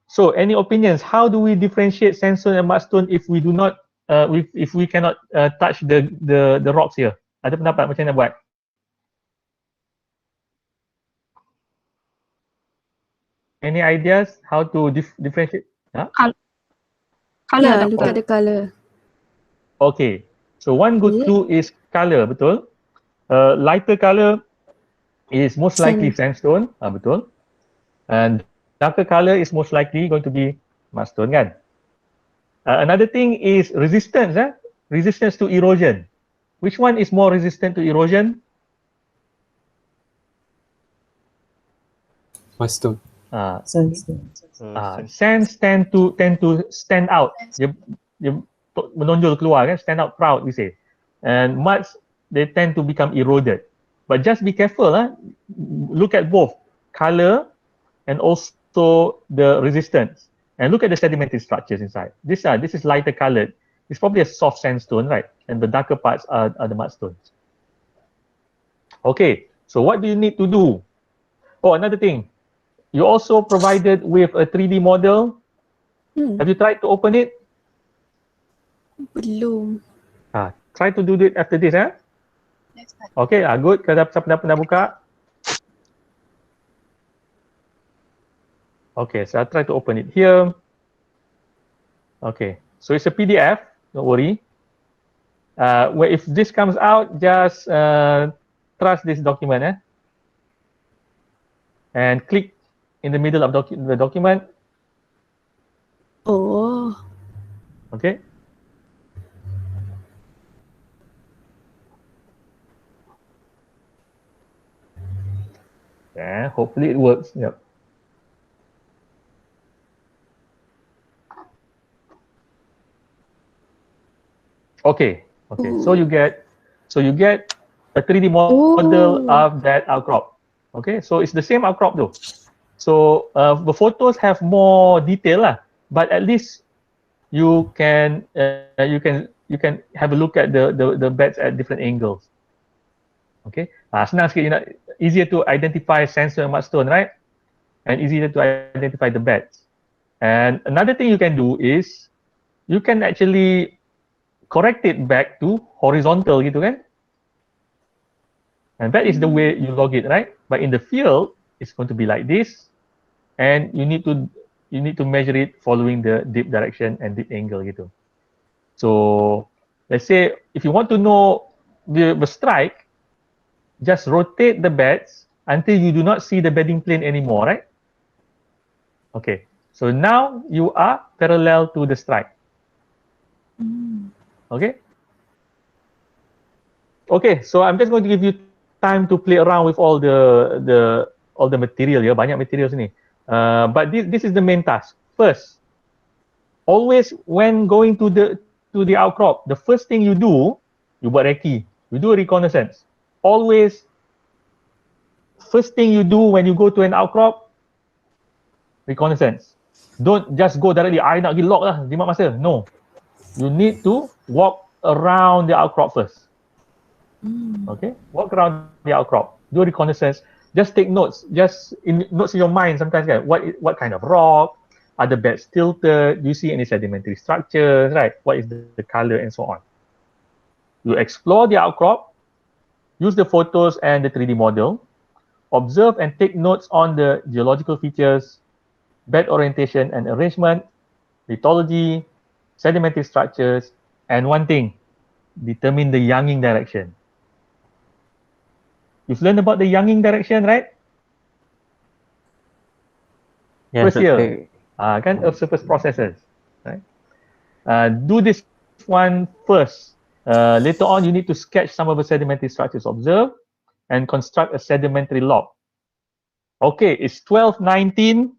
So, any opinions? How do we differentiate sandstone and mudstone if we do not, if we cannot touch the rocks here? Ada pendapat macam mana buat? Any ideas how to differentiate? Huh? Yeah, look at the color. Okay. So one good clue is color, betul? Lighter color is most likely sandstone, betul. And darker color is most likely going to be mudstone, kan? Another thing is resistance, resistance to erosion. Which one is more resistant to erosion? Mudstone. Sandstone. Sands tend to stand out. Dia menonjol keluar, kan? Stand out proud, we say. And muds, they tend to become eroded. But just be careful, look at both color and also the resistance. And look at the sedimentary structures inside. This is lighter colored. It's probably a soft sandstone, right? And the darker parts are the mudstones. Okay, so what do you need to do? Oh, another thing. You also provided with a 3D model. Have you tried to open it? Belum. Try to do it after this, Okay, good. Kalau siapa pernah buka. Okay, so I'll try to open it here. Okay, so it's a PDF. Don't worry. Where if this comes out, just trust this document, and click in the middle of the document. Oh. Okay. Yeah, hopefully it works. Yep. Okay. Okay. So you get a 3D model of that outcrop. Okay. So it's the same outcrop though. So the photos have more detail but at least you can have a look at the beds at different angles. Okay. Senang sikit, easier to identify sandstone and mudstone, right? And easier to identify the beds. And another thing you can do is you can actually correct it back to horizontal gitu kan. And that is the way you log it, right? But in the field, it's going to be like this, and you need to measure it following the dip direction and dip angle gitu. So let's say if you want to know the strike, just rotate the beds until you do not see the bedding plane anymore, right? Okay. So now you are parallel to the strike. Okay. Okay. So I'm just going to give you time to play around with all the material ya, banyak material sini. But this is the main task. First, always when going to the outcrop, the first thing you do, you buat recce, you do a reconnaissance. Always, first thing you do when you go to an outcrop, reconnaissance. Don't just go directly, I nak pergi log lah, jimat masa. No. You need to walk around the outcrop first. Okay, walk around the outcrop, do a reconnaissance, just take notes, notes in your mind sometimes, what kind of rock, are the beds tilted, do you see any sedimentary structures, right? What is the color and so on. You explore the outcrop, use the photos and the 3D model, observe and take notes on the geological features, bed orientation and arrangement, lithology, sedimentary structures, and one thing, determine the younging direction. You've learned about the younging direction, right? Yes, First year, kan, Earth surface processes, right? Do this one first. Later on, you need to sketch some of the sedimentary structures observed and construct a sedimentary log. Okay, it's 12:19.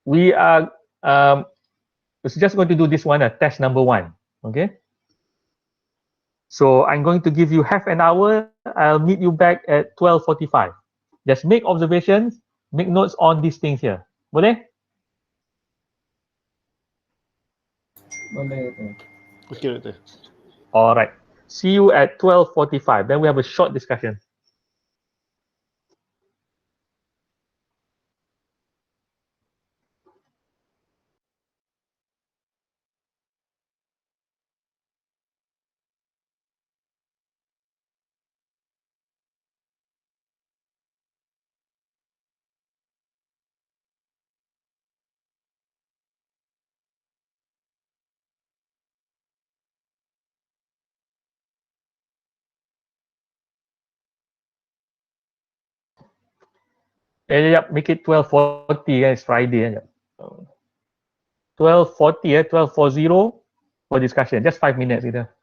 We are It's just going to do this one, test number 1. Okay. So I'm going to give you half an hour. I'll meet you back at 12:45. Just make observations, make notes on these things here. Boleh? Boleh. Okay, Doctor. All right. See you at 12:45. Then we have a short discussion. Yep, make it 12:40. It's Friday. Yep. 12:40. 12:40 for discussion. Just 5 minutes. Either.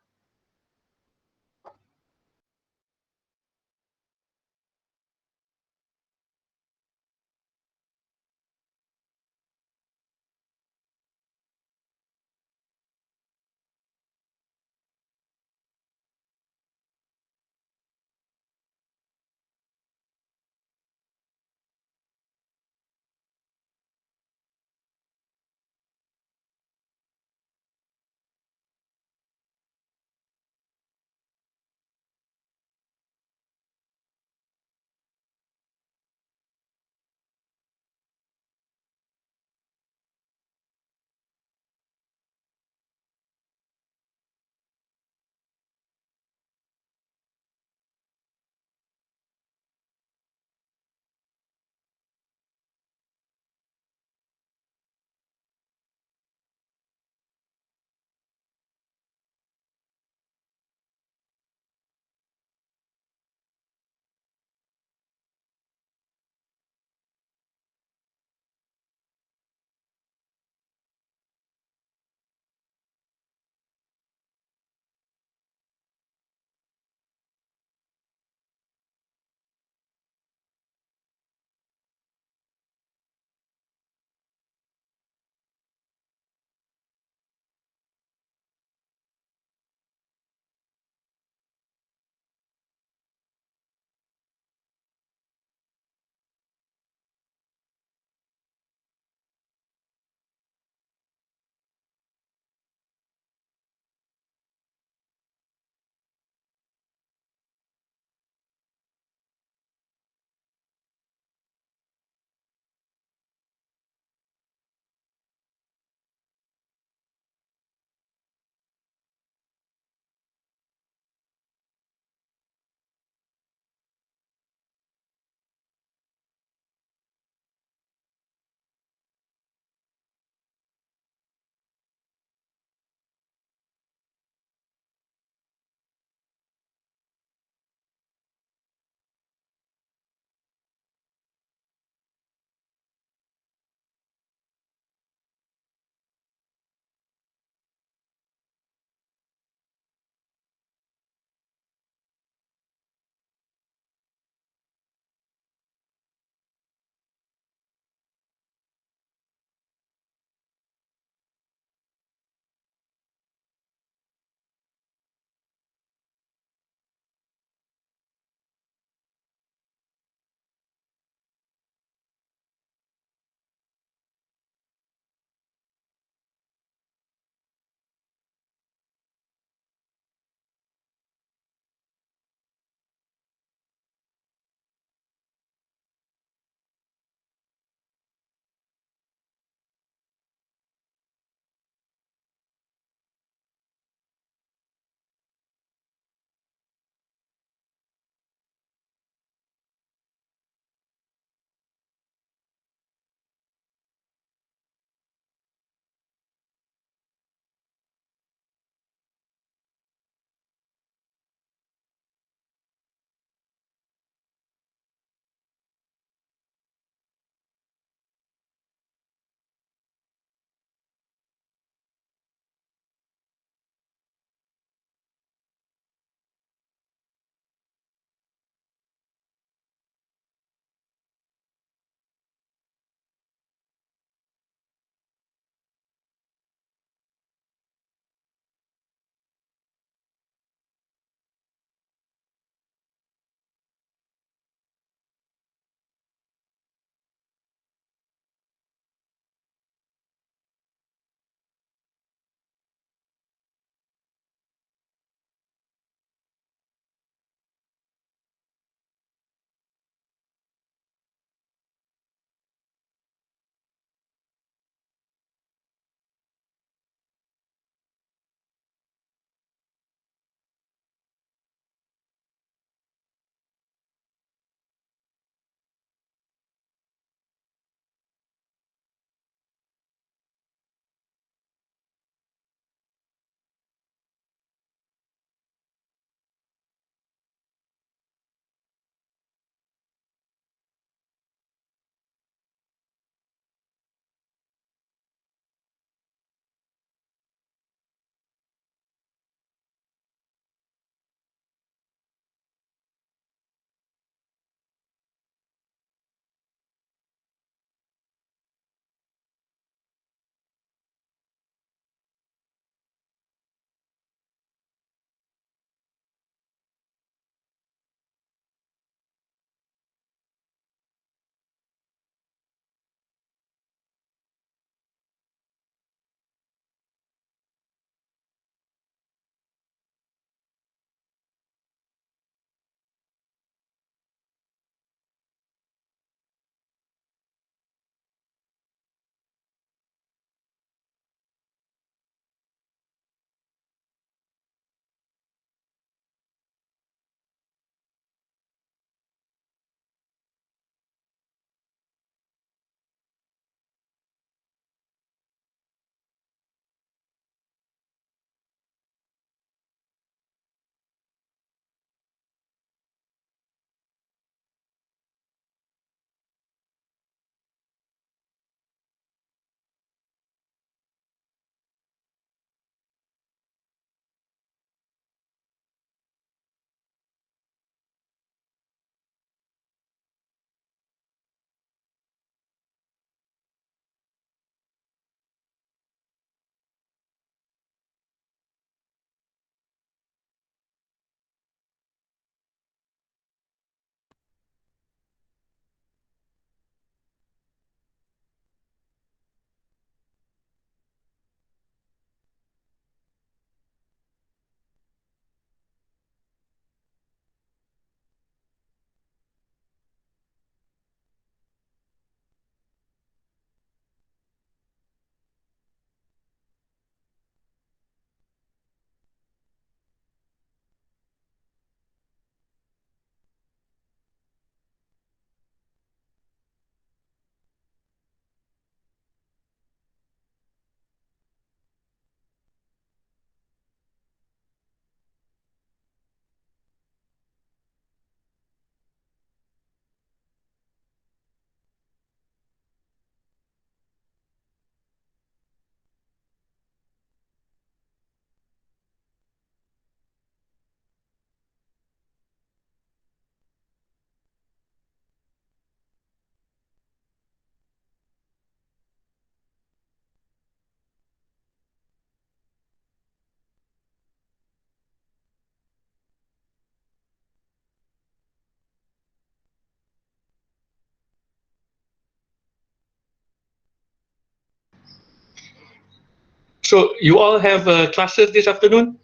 So you all have classes this afternoon?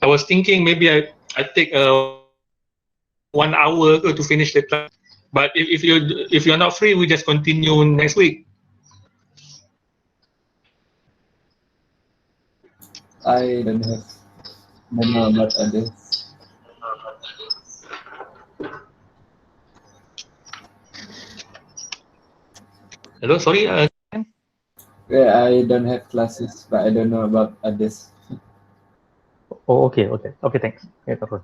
I was thinking maybe I take 1 hour to finish the class. But if you're not free, we just continue next week. I don't have more about others. Hello, sorry. Yeah, I don't have classes, but I don't know about others. Oh, okay. Thanks. Yeah, tak apa.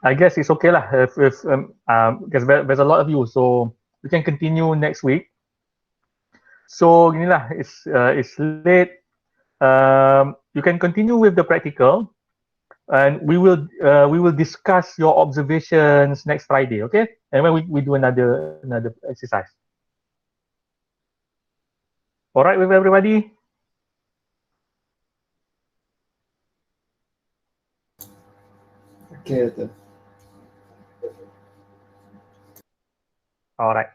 I guess it's okay lah. If because there's a lot of you, so we can continue next week. So inilah, it's late. You can continue with the practical, and we will discuss your observations next Friday. Okay, and when we do another exercise. All right with everybody. Okay, Doctor. All right.